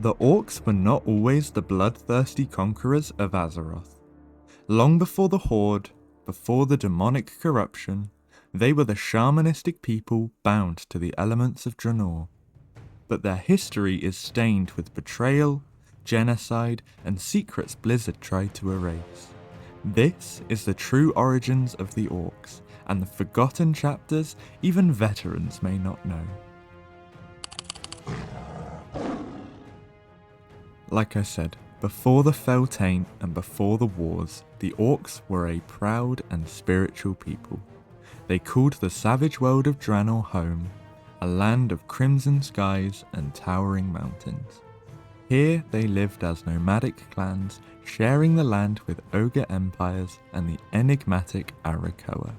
The orcs were not always the bloodthirsty conquerors of Azeroth. Long before the Horde, before the demonic corruption, they were the shamanistic people bound to the elements of Draenor. But their history is stained with betrayal, genocide, and secrets Blizzard tried to erase. This is the true origins of the orcs, and the forgotten chapters even veterans may not know. Like I said, before the Fell Taint and before the wars, the orcs were a proud and spiritual people. They called the savage world of Draenor home, a land of crimson skies and towering mountains. Here they lived as nomadic clans, sharing the land with ogre empires and the enigmatic Arakoa.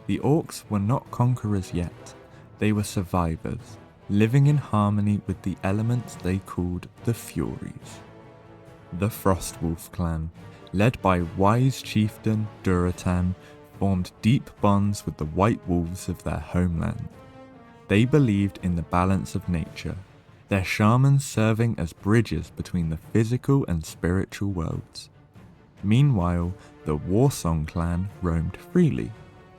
The orcs were not conquerors yet, they were survivors, living in harmony with the elements they called the Furies. The Frostwolf clan, led by wise chieftain Duratan, formed deep bonds with the white wolves of their homeland. They believed in the balance of nature, their shamans serving as bridges between the physical and spiritual worlds. Meanwhile, the Warsong clan roamed freely,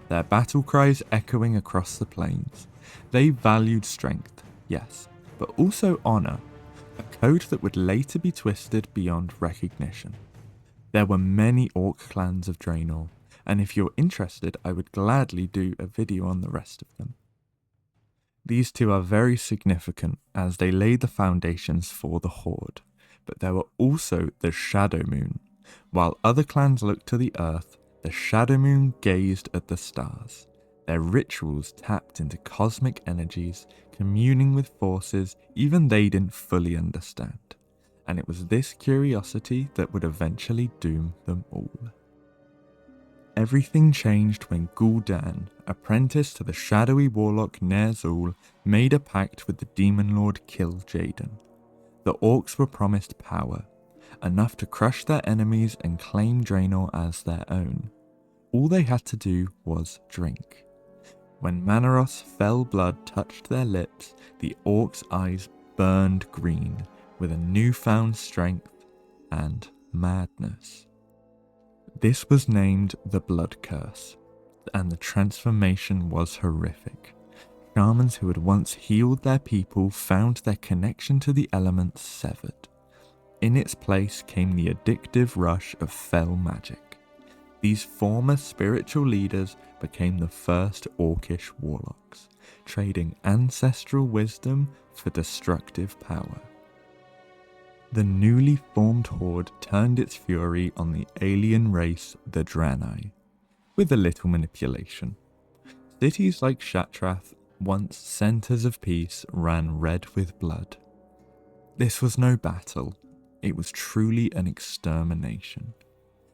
their battle cries echoing across the plains. They valued strength, yes, but also honour, a code that would later be twisted beyond recognition. There were many orc clans of Draenor, and if you're interested, I would gladly do a video on the rest of them. These two are very significant as they laid the foundations for the Horde, but there were also the Shadow Moon. While other clans looked to the earth, the Shadow Moon gazed at the stars. Their rituals tapped into cosmic energies, communing with forces even they didn't fully understand. And it was this curiosity that would eventually doom them all. Everything changed when Gul'dan, apprentice to the shadowy warlock Ner'zhul, made a pact with the demon lord Kil'jaeden. The orcs were promised power, enough to crush their enemies and claim Draenor as their own. All they had to do was drink. When Manaros' fell blood touched their lips, the orcs' eyes burned green with a newfound strength and madness. This was named the Blood Curse, and the transformation was horrific. Shamans who had once healed their people found their connection to the elements severed. In its place came the addictive rush of fell magic. These former spiritual leaders became the first orcish warlocks, trading ancestral wisdom for destructive power. The newly formed Horde turned its fury on the alien race, the Draenei, with a little manipulation. Cities like Shattrath, once centres of peace, ran red with blood. This was no battle, it was truly an extermination.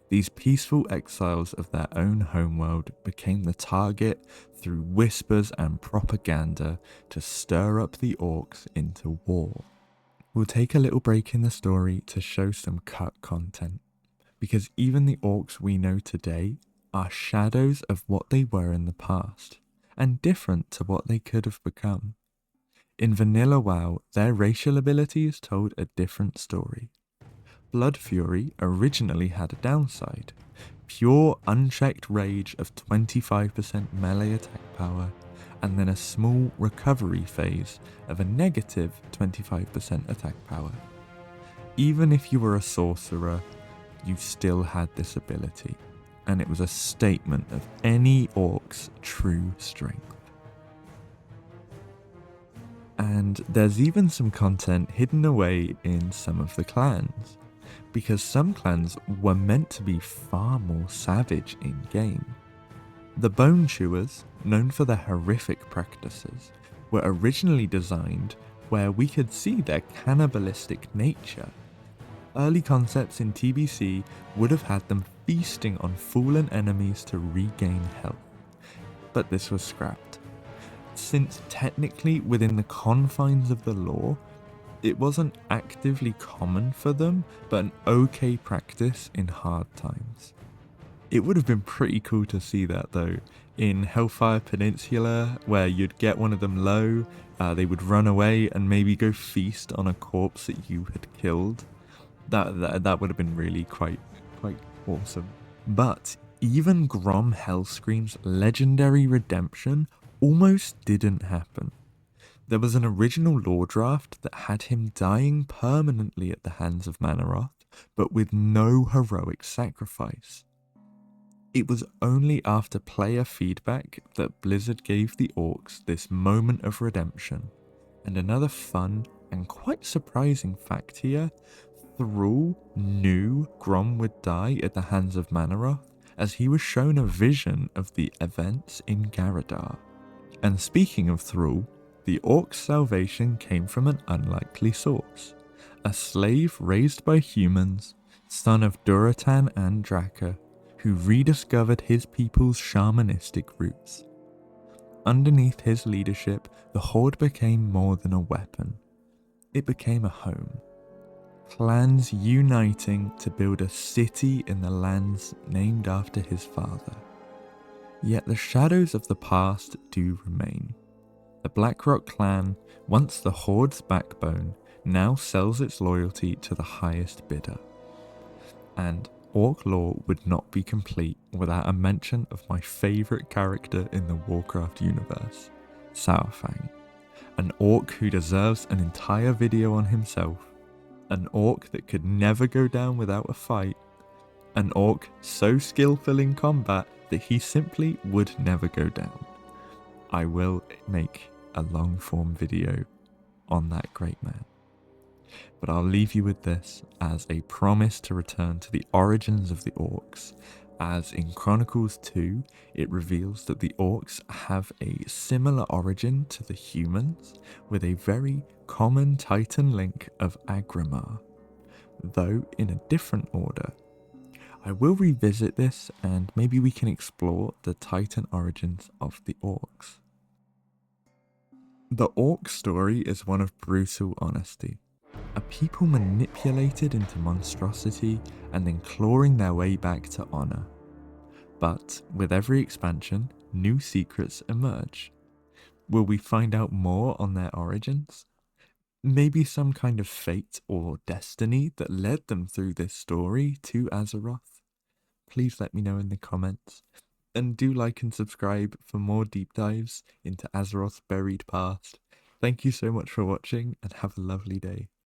These peaceful exiles of their own homeworld became the target through whispers and propaganda to stir up the orcs into war. We'll take a little break in the story to show some cut content, because even the orcs we know today are shadows of what they were in the past, and different to what they could have become. In VanillaWoW, their racial abilities told a different story. Blood Fury originally had a downside, pure unchecked rage of 25% melee attack power, and then a small recovery phase of a negative 25% attack power. Even if you were a sorcerer, you still had this ability, and it was a statement of any orc's true strength. And there's even some content hidden away in some of the clans, because some clans were meant to be far more savage in-game. The Bone Chewers, known for their horrific practices, were originally designed where we could see their cannibalistic nature. Early concepts in TBC would have had them feasting on fallen enemies to regain health, but this was scrapped. Since technically within the confines of the lore, it wasn't actively common for them, but an okay practice in hard times. It would have been pretty cool to see that though, in Hellfire Peninsula, where you'd get one of them low, they would run away and maybe go feast on a corpse that you had killed. That would have been really quite awesome. But even Grom Hellscream's legendary redemption almost didn't happen. There was an original lore draft that had him dying permanently at the hands of Manaroth, but with no heroic sacrifice. It was only after player feedback that Blizzard gave the orcs this moment of redemption. And another fun and quite surprising fact here, Thrall knew Grom would die at the hands of Manaroth, as he was shown a vision of the events in Garadar. And speaking of Thrall, the orcs' salvation came from an unlikely source. A slave raised by humans, son of Duratan and Draka, who rediscovered his people's shamanistic roots. Underneath his leadership, the Horde became more than a weapon. It became a home. Clans uniting to build a city in the lands named after his father. Yet the shadows of the past do remain. The Blackrock clan, once the Horde's backbone, now sells its loyalty to the highest bidder. And orc lore would not be complete without a mention of my favourite character in the Warcraft universe, Saurfang. An orc who deserves an entire video on himself. An orc that could never go down without a fight. An orc so skillful in combat that he simply would never go down. I will make a long form video on that great man. But I'll leave you with this as a promise to return to the origins of the orcs, as in Chronicles 2 it reveals that the orcs have a similar origin to the humans, with a very common titan link of Agrimar, though in a different order. I will revisit this and maybe we can explore the titan origins of the orcs. The orc story is one of brutal honesty. A people manipulated into monstrosity and then clawing their way back to honor. But with every expansion, new secrets emerge. Will we find out more on their origins? Maybe some kind of fate or destiny that led them through this story to Azeroth? Please let me know in the comments. And do like and subscribe for more deep dives into Azeroth's buried past. Thank you so much for watching and have a lovely day.